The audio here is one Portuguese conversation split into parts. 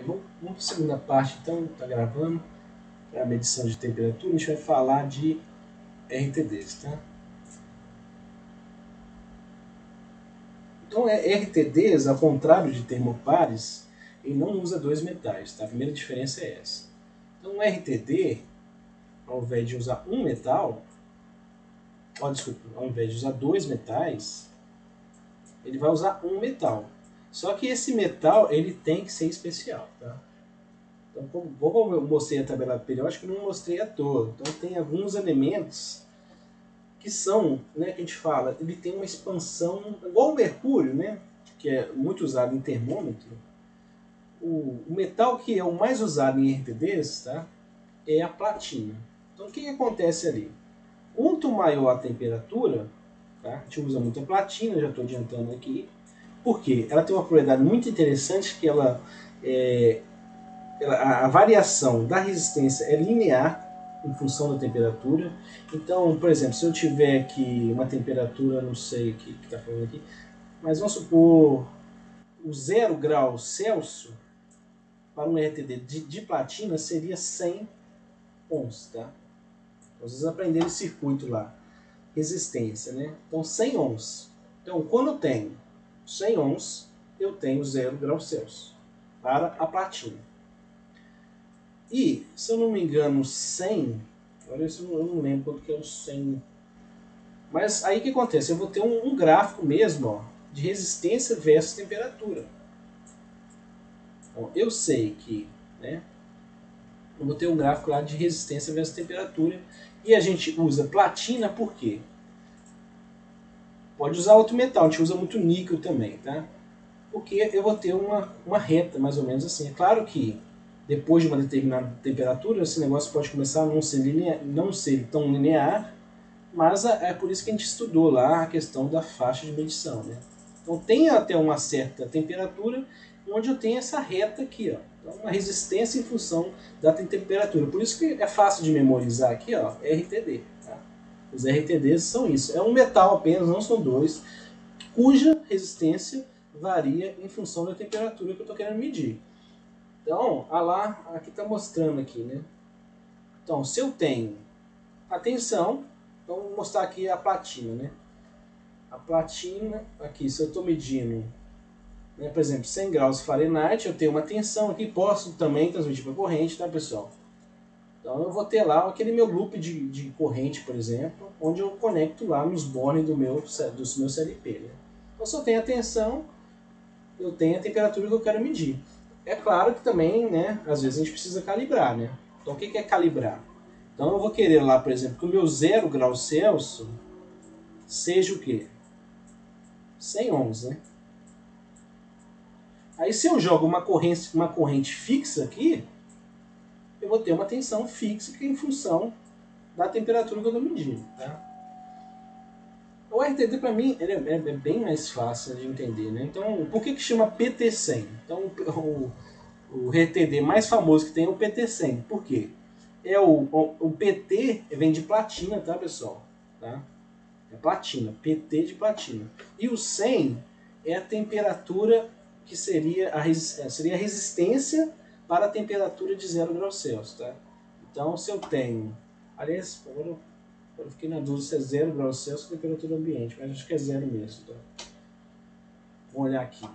Vamos para a segunda parte, então, está gravando. Para a medição de temperatura, a gente vai falar de RTDs, tá? Então, RTDs, ao contrário de termopares, ele não usa dois metais, tá? A primeira diferença é essa. Então, o RTD, ao invés de usar um metal, ao invés de usar dois metais, ele vai usar um metal. Só que esse metal, ele tem que ser especial, tá? Então, como eu mostrei a tabela periódica, eu não mostrei à toa. Então, tem alguns elementos que são, né, que a gente fala, ele tem uma expansão, igual o mercúrio, né, que é muito usado em termômetro. O metal que é o mais usado em RTDs, tá, é a platina. Então, o que acontece ali? Quanto maior a temperatura, tá, a gente usa muito a platina, já estou adiantando aqui, porque ela tem uma propriedade muito interessante que a variação da resistência é linear em função da temperatura. Então, por exemplo, se eu tiver aqui uma temperatura, não sei o que está falando aqui, mas vamos supor o 0 graus Celsius para um RTD de platina seria 100 ohms, tá? Então, vocês aprenderam esse circuito lá, resistência, né? Então, 100 ohms. Então, quando eu tenho 100 ohms, eu tenho 0 graus Celsius para a platina. E, se eu não me engano, 100, olha, eu não lembro quanto que é o 100. Mas aí o que acontece? Eu vou ter um gráfico mesmo, ó, de resistência versus temperatura. Então, eu sei que, né, eu vou ter um gráfico lá de resistência versus temperatura. E a gente usa platina por quê? Pode usar outro metal, a gente usa muito níquel também, tá? Porque eu vou ter uma reta mais ou menos assim. É claro que depois de uma determinada temperatura, esse negócio pode começar a não ser tão linear, mas é por isso que a gente estudou lá a questão da faixa de medição, né? Então tem até uma certa temperatura onde eu tenho essa reta aqui, ó. Então, uma resistência em função da temperatura. Por isso que é fácil de memorizar aqui, ó, RTD. Tá? Os RTDs são isso. É um metal apenas, não são dois, cuja resistência varia em função da temperatura que eu estou querendo medir. Então, aqui está mostrando aqui, né? Então, se eu tenho, atenção, então vou mostrar aqui a platina, né? A platina, aqui, se eu estou medindo, né, por exemplo, 100 graus Fahrenheit, eu tenho uma tensão aqui, posso também transmitir para corrente, tá, pessoal? Então, eu vou ter lá aquele meu loop de corrente, por exemplo, onde eu conecto lá nos bornes do meu CLP, né? Então, se eu tenho a tensão, eu tenho a temperatura que eu quero medir. É claro que também, né, às vezes a gente precisa calibrar, né? Então, o que é calibrar? Então, eu vou querer lá, por exemplo, que o meu 0 graus Celsius seja o quê? 100 ohms, né? Aí, se eu jogo uma corrente fixa aqui, eu vou ter uma tensão fixa que é em função da temperatura que eu estou medindo, tá? O RTD, para mim, ele é bem mais fácil de entender, né? Então, por que chama PT100? Então, o RTD mais famoso que tem é o PT100. Por quê? O PT vem de platina, tá, pessoal? Tá? É platina, PT de platina. E o 100 é a temperatura que seria a resistência para a temperatura de 0 graus Celsius, tá? Então, se eu tenho... Aliás, agora eu fiquei na dúvida se é 0 graus Celsius ou temperatura ambiente, mas acho que é 0 mesmo, tá? Vamos olhar aqui.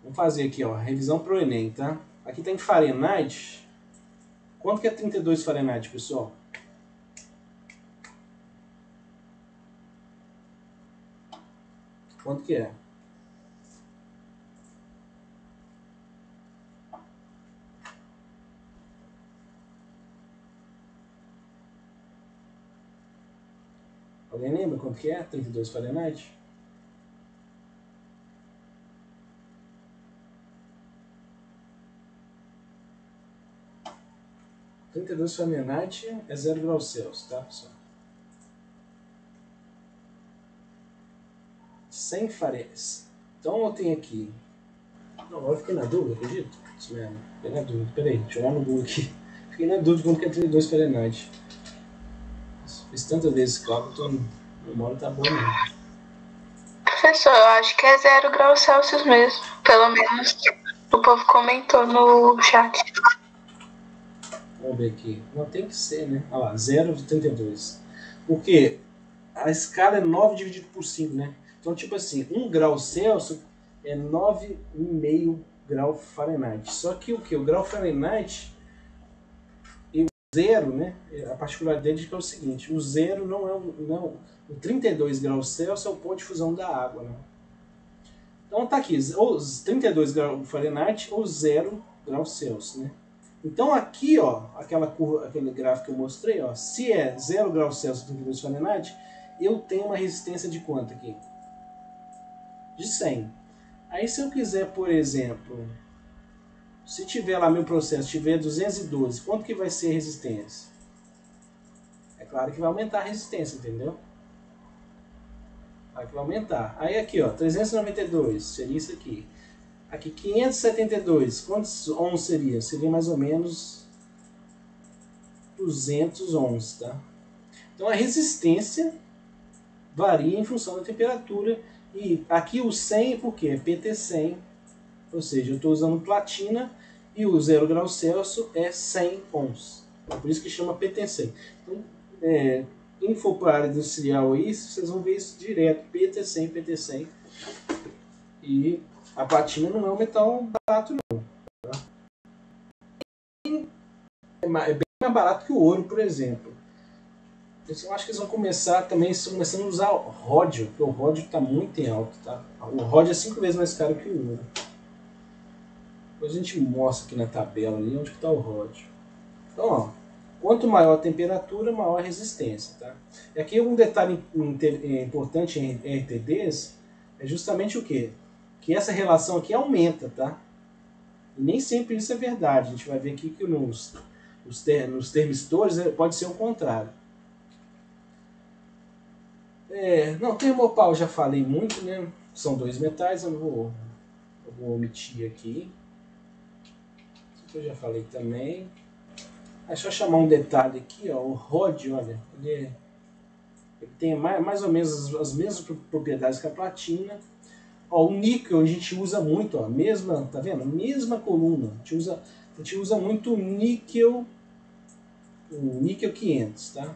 Vamos fazer aqui, ó, revisão pro Enem, tá? Aqui tem Fahrenheit. Quanto que é 32 Fahrenheit, pessoal? Quanto que é? Alguém lembra quanto que é 32 Fahrenheit? Fahrenheit é 0 graus Celsius, tá, pessoal? 100 Fahrenheit. Então eu tenho aqui... Não, agora eu fiquei na dúvida, acredito? Isso mesmo, fiquei na dúvida. Peraí, deixa eu olhar no Google aqui. Fiquei na dúvida quanto que é 32 Fahrenheit. Fiz tantas vezes cálculo, tô... a memória tá boa mesmo. Professor, eu acho que é 0 graus Celsius mesmo, pelo menos. O povo comentou no chat. Vamos ver aqui. Não tem que ser, né? Olha lá, 0,32. Porque a escala é 9 dividido por 5, né? Então, tipo assim, 1 grau Celsius é 9,5 grau Fahrenheit. Só que o que? O grau Fahrenheit e o zero, né? A particularidade é que é o seguinte: o zero não é o 32 graus Celsius é o ponto de fusão da água, né? Então tá aqui, ou 32 graus Fahrenheit ou 0 graus Celsius, né? Então aqui, ó, aquela curva, aquele gráfico que eu mostrei, ó, se é 0 graus Celsius e 32 Fahrenheit, eu tenho uma resistência de quanto aqui? De 100. Aí se eu quiser, por exemplo, se tiver lá meu processo, tiver 212, quanto que vai ser a resistência? É claro que vai aumentar a resistência, entendeu? Vai aumentar. Aí aqui, ó, 392, seria isso aqui. Aqui, 572, quantos ohms seria? Seria mais ou menos 200 ohms, tá? Então a resistência varia em função da temperatura. E aqui o 100, por quê? É PT100, ou seja, eu estou usando platina e o 0 graus Celsius é 100 ohms. Por isso que chama PT100. Então, quem for para a área industrial aí, vocês vão ver isso direto, PT100, PT100. E a platina não é um metal barato não. Tá? É bem mais barato que o ouro, por exemplo. Eu acho que eles vão começar também, começando a usar ródio, porque o ródio está muito em alta, tá? O ródio é 5 vezes mais caro que o ouro. Depois a gente mostra aqui na tabela ali onde está o ródio. Então, ó, quanto maior a temperatura, maior a resistência, tá? E aqui um detalhe importante em RTDs é justamente o quê? Que essa relação aqui aumenta, tá? E nem sempre isso é verdade. A gente vai ver aqui que nos termistores pode ser o contrário. Não, termopau eu já falei muito, né? São dois metais, eu vou omitir aqui. Isso eu já falei também. É só chamar um detalhe aqui, ó, o ródio, olha, ele tem mais ou menos as mesmas propriedades que a platina. Ó, o níquel a gente usa muito, ó, mesma, tá vendo? Mesma coluna. A gente usa muito o níquel 500, tá?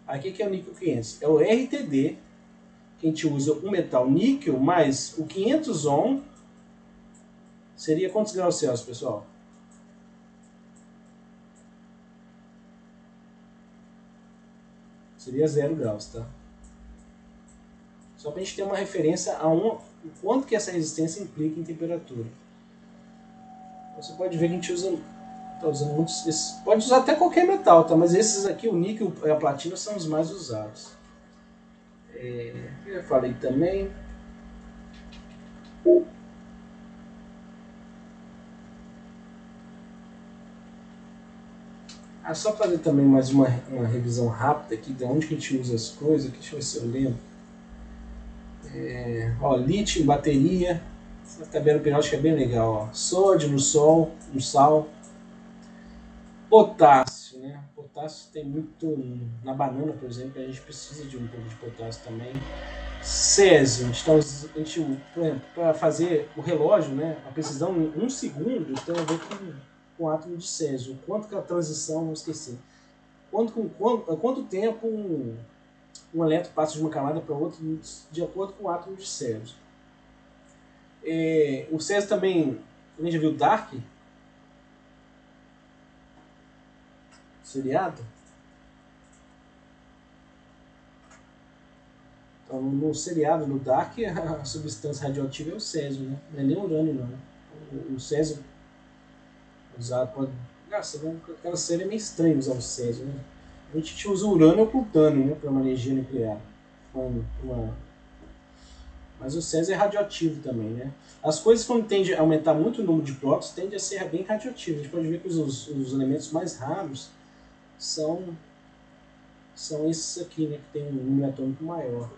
Aqui que é o níquel 500. É o RTD, que a gente usa o metal níquel mais o 500 ohm. Seria quantos graus Celsius, pessoal? Seria 0 graus, tá? Só para a gente ter uma referência a o quanto que essa resistência implica em temperatura. Você pode ver que a gente usa, tá usando muitos, pode usar até qualquer metal, tá? Mas esses aqui, o níquel e a platina, são os mais usados. Eu falei também. Só fazer também mais uma revisão rápida aqui de onde que a gente usa as coisas. Deixa eu ver se eu lembro. Ó, lítio em bateria. Essa tabela periódica é bem legal. Ó. Sódio no sal. Potássio, né? Potássio tem muito na banana, por exemplo. A gente precisa de um pouco de potássio também. Césio, por exemplo, para fazer o relógio, né? A precisão em 1 segundo tem a ver com o átomo de Césio. Quanto que a transição, não esqueci. Quanto tempo um elétron passa de uma camada para outra de acordo com o átomo de Césio. O Césio também, a gente já viu Dark? Seriado? Então, no seriado, no Dark, a substância radioativa é o Césio, né? Não é nem urânio, não. O Césio usado pode... Nossa, aquela série é meio estranho usar o Césio, né? A gente usa urânio ou plutônio, né, para uma energia nuclear. Mas o Césio é radioativo também, né? As coisas, quando tendem a aumentar muito o número de prótons, tendem a ser bem radioativos. A gente pode ver que os elementos mais raros são esses aqui, né, que tem um número atômico maior.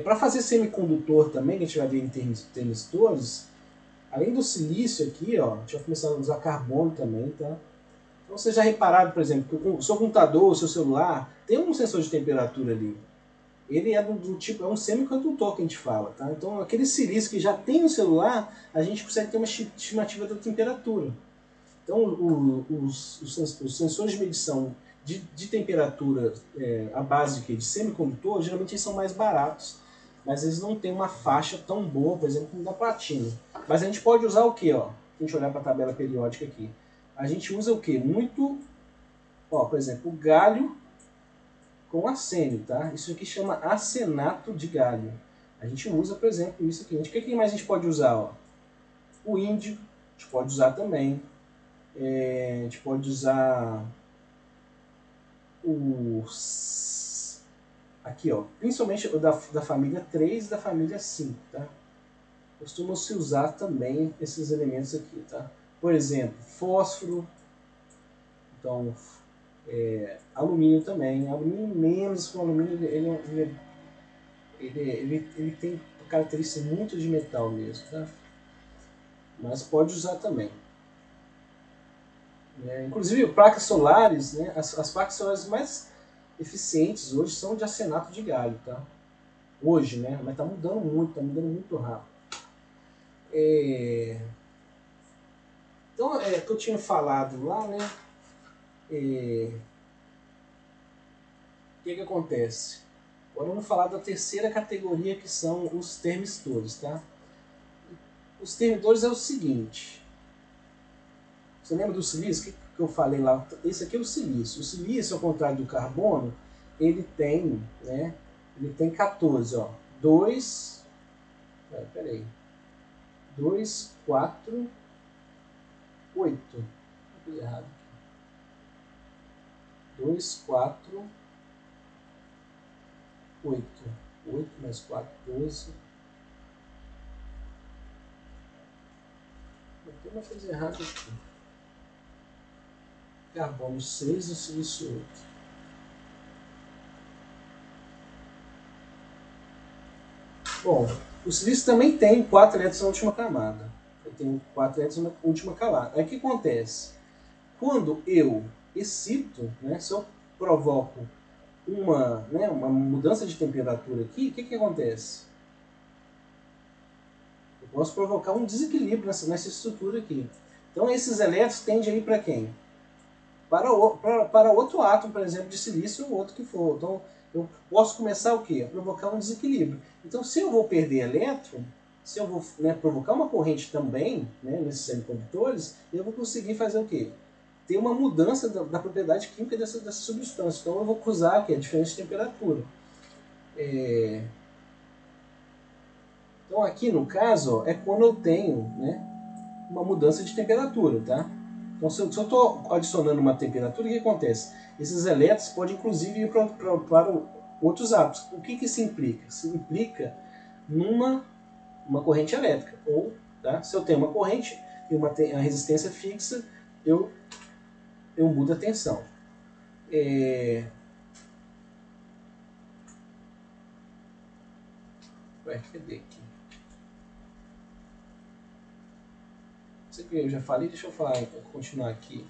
Para fazer semicondutor também, que a gente vai ver em transistores, além do silício aqui, ó, a gente vai começar a usar carbono também, tá? Então vocês já repararam, por exemplo, que o seu computador, o seu celular, tem um sensor de temperatura ali. ele é do tipo, é um semicondutor que a gente fala, tá? Então aquele silício que já tem no celular, a gente consegue ter uma estimativa da temperatura. Então os sensores de medição de temperatura à base de semicondutor, geralmente eles são mais baratos, mas eles não têm uma faixa tão boa, por exemplo, como da platina. Mas a gente pode usar o que, ó? Se a gente olhar para a tabela periódica aqui, a gente usa o que? Muito, ó, por exemplo, o galho com arsênio, tá? Isso aqui chama arsenato de galho. A gente usa, por exemplo, isso aqui. O que mais a gente pode usar? Ó? O índio, a gente pode usar também. A gente pode usar os... Aqui, ó, principalmente o da família 3 e da família 5, tá? Costuma-se usar também esses elementos aqui, tá? Por exemplo, fósforo, então... alumínio também, alumínio menos, o alumínio ele tem características muito de metal mesmo, tá? Mas pode usar também. Inclusive placas solares, né? As placas solares mais eficientes hoje são de arsenato de galho, tá? Hoje, né? Mas está mudando muito rápido. Então, que eu tinha falado lá, né? O que acontece? Agora vamos falar da terceira categoria, que são os termistores, tá? Os termidores é o seguinte. Você lembra do silício? O que eu falei lá? Esse aqui é o silício. O silício, ao contrário do carbono, ele tem, né? Ele tem 14, ó. 2, 4, 8. Fiz errado aqui. 2, 4, 8. 8 mais 4, 12. Tem uma coisa errada aqui. Carbono 6 e silício 8. Bom, o silício também tem 4 elétrons na última camada. Ele tem 4 elétrons na última camada. Aí o que acontece? Quando eu excito, né, se eu provoco uma mudança de temperatura aqui, o que acontece? Eu posso provocar um desequilíbrio nessa estrutura aqui. Então esses elétrons tendem a ir para quem? Para outro átomo, por exemplo, de silício ou outro que for. Então eu posso começar o quê? A provocar um desequilíbrio. Então se eu vou perder elétron, se eu vou, né, provocar uma corrente também, né, nesses semicondutores, eu vou conseguir fazer o quê? Ter uma mudança da propriedade química dessa substância. Então eu vou usar aqui a diferença de temperatura. Então aqui no caso, ó, é quando eu tenho, né, uma mudança de temperatura, tá? Então se eu estou adicionando uma temperatura, o que acontece? Esses elétrons podem inclusive ir para outros átomos. O que isso implica? Isso implica numa corrente elétrica. Ou, tá? Se eu tenho uma corrente e uma resistência fixa, eu mudo a tensão. Cadê aqui? Isso aqui eu já falei, deixa eu continuar aqui.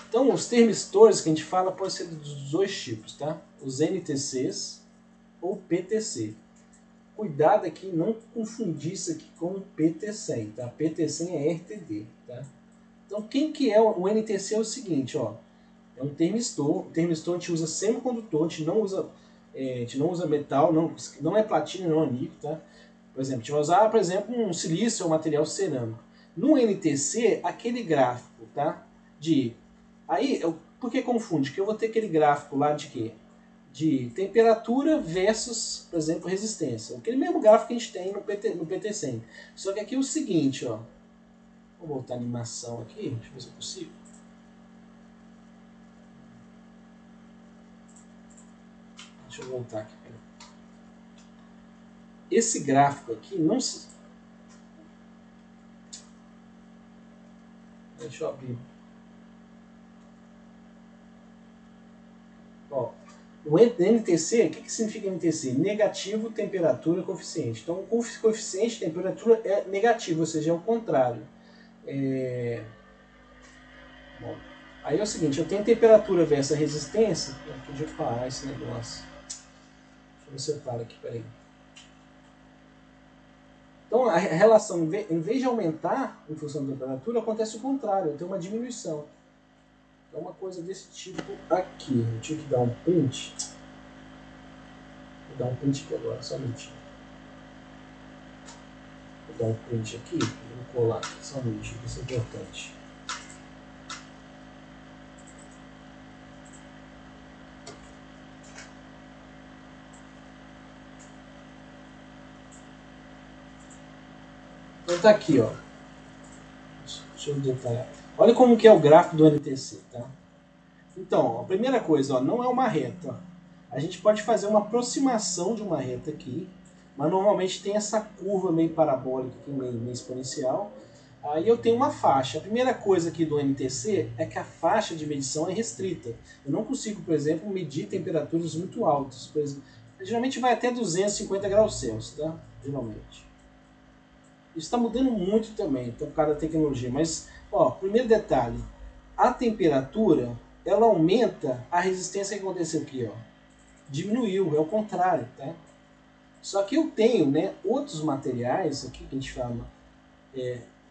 Então os termistores que a gente fala podem ser dos dois tipos, tá? Os NTCs ou PTC. Cuidado aqui, não confundir isso aqui com o PT100, tá? PT100 é RTD, tá? Então quem que é o NTC? É o seguinte, ó. É um termistor. O termistor a gente usa semicondutor, a gente não usa metal, não é platina, não é níquel, tá? Por exemplo, a gente vai usar, por exemplo, um silício ou material cerâmico. No NTC, aquele gráfico, tá? Aí, por que confunde? Porque eu vou ter aquele gráfico lá de quê? De temperatura versus, por exemplo, resistência. Aquele mesmo gráfico que a gente tem no PT100. Só que aqui é o seguinte, ó. Vou voltar a animação aqui, deixa eu ver se eu consigo. Deixa eu voltar aqui. Esse gráfico aqui não se... Deixa eu abrir. Ó, o NTC, o que significa NTC? Negativo, temperatura, coeficiente. Então, o coeficiente de temperatura é negativo, ou seja, é o contrário. Bom, aí é o seguinte, eu tenho temperatura versus resistência. Deixa eu falar esse negócio. Vou separar aqui, peraí. Então a relação, em vez de aumentar em função da temperatura, acontece o contrário, tem uma diminuição. É uma coisa desse tipo aqui. Eu tive que dar um print. Vou dar um print aqui agora, só um minutinho. Vou dar um print aqui, vou colar aqui, só um minutinho, isso é importante. Então tá aqui, ó. Deixa eu detalhar. Olha como que é o gráfico do NTC, tá? Então, a primeira coisa, ó, não é uma reta. Ó. A gente pode fazer uma aproximação de uma reta aqui, mas normalmente tem essa curva meio parabólica aqui, meio exponencial. Aí eu tenho uma faixa. A primeira coisa aqui do NTC é que a faixa de medição é restrita. Eu não consigo, por exemplo, medir temperaturas muito altas. Por exemplo, geralmente vai até 250 graus Celsius, tá? Geralmente. Isso está mudando muito também, então, por causa da tecnologia. Mas, ó, primeiro detalhe. A temperatura, ela aumenta a resistência que aconteceu aqui, ó. Diminuiu, é o contrário, tá? Só que eu tenho, né, outros materiais aqui que a gente fala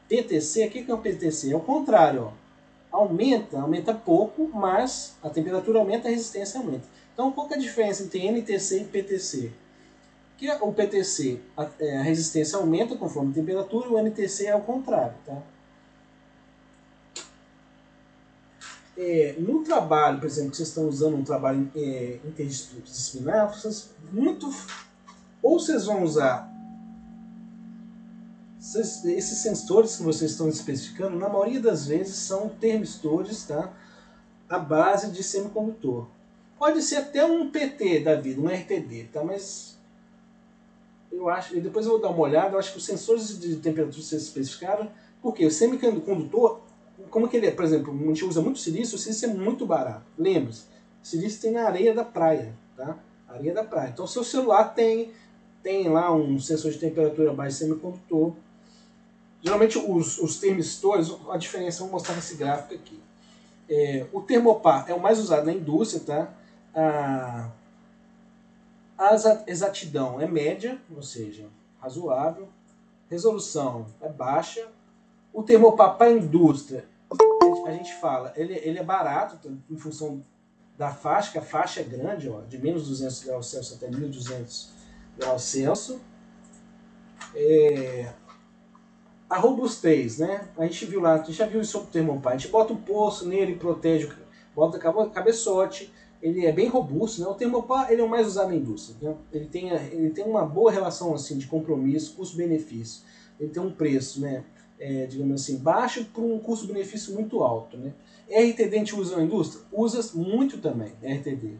PTC. O que é o PTC? É o contrário, ó. Aumenta pouco, mas a temperatura aumenta, a resistência aumenta. Então, qual que é a diferença entre NTC e PTC? Que o PTC, a resistência aumenta conforme a temperatura, e o NTC é o contrário, tá? No trabalho, por exemplo, que vocês estão usando um trabalho interdisciplinar, ou vocês vão usar esses sensores que vocês estão especificando, na maioria das vezes são termistores, tá? À base de semicondutor. Pode ser até um PT da vida, um RTD, tá? Mas eu acho, e depois eu vou dar uma olhada, eu acho que os sensores de temperatura que vocês especificaram, porque o semicondutor, como que ele é? Por exemplo, a gente usa muito silício, o silício é muito barato. Lembre-se, silício tem na areia da praia, tá? Areia da praia. Então, seu celular tem lá um sensor de temperatura baixo semicondutor. Geralmente, os termistores, a diferença, eu vou mostrar nesse gráfico aqui. O termopar é o mais usado na indústria, tá? A exatidão é média, ou seja, razoável. Resolução é baixa. O termopar para a indústria, a gente fala, ele é barato em função da faixa, que a faixa é grande, ó, de menos 200 graus Celsius até 1200 graus Celsius. A robustez, né? A gente viu lá, a gente já viu isso sobre o termopar. A gente bota um poço nele, protege, bota cabeçote, ele é bem robusto, né? O termopar ele é o mais usado na indústria, né? Ele tem uma boa relação assim de compromisso, custo-benefício. Ele tem um preço, né? Digamos assim, baixo por um custo-benefício muito alto, né? RTD a gente usa na indústria? Usa muito também, RTD.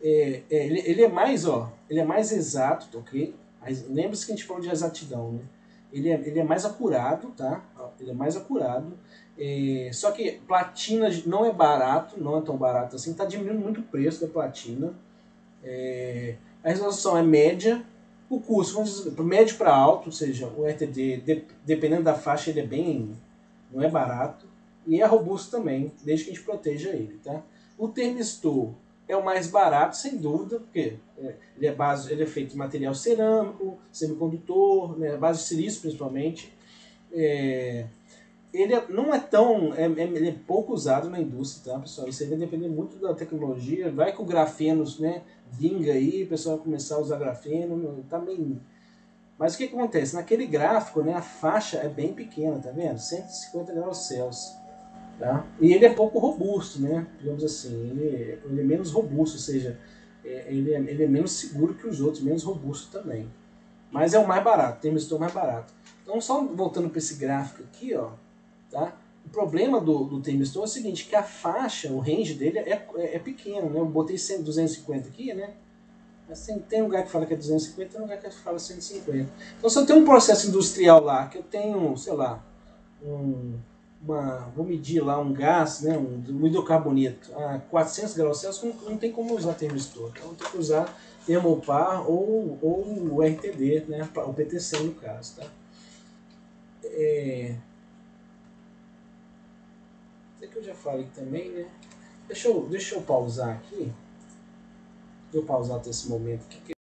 Ele é mais, ó, ele é mais exato, ok? Lembre-se que a gente falou de exatidão, né? Ele é mais acurado, tá? Ele é mais acurado. Só que platina não é barato, não é tão barato assim. Está diminuindo muito o preço da platina. A resolução é média. O custo, vamos dizer, médio para alto, ou seja, o RTD, dependendo da faixa, ele é bem, não é barato. E é robusto também, desde que a gente proteja ele, tá? O termistor é o mais barato, sem dúvida, porque ele é feito de material cerâmico, semicondutor, né, base de silício principalmente. Ele não é tão, ele é pouco usado na indústria, tá, pessoal? Isso aí vai depender muito da tecnologia. Vai que o grafeno, né, vinga aí, o pessoal vai começar a usar grafeno, tá meio... Mas o que acontece? Naquele gráfico, né, a faixa é bem pequena, tá vendo? 150 graus Celsius. Tá? E ele é pouco robusto, né? Digamos assim, ele é menos robusto, ou seja, ele é menos seguro que os outros, menos robusto também. Mas é o mais barato, tem mistura mais barato. Então, só voltando para esse gráfico aqui, ó, tá? O problema do termistor é o seguinte, que a faixa, o range dele é pequeno, né? Eu botei 250 aqui, né? Mas tem lugar que fala que é 250, tem lugar que fala 150. Então, se eu tenho um processo industrial lá, que eu tenho, sei lá, vou medir lá um gás, né, um hidrocarboneto a 400 graus Celsius, não tem como usar termistor. Então tem que usar termopar ou o RTD, né, o PTC no caso. Tá? Isso aqui eu já falei também, né? Deixa eu pausar aqui. Deixa eu pausar até esse momento aqui.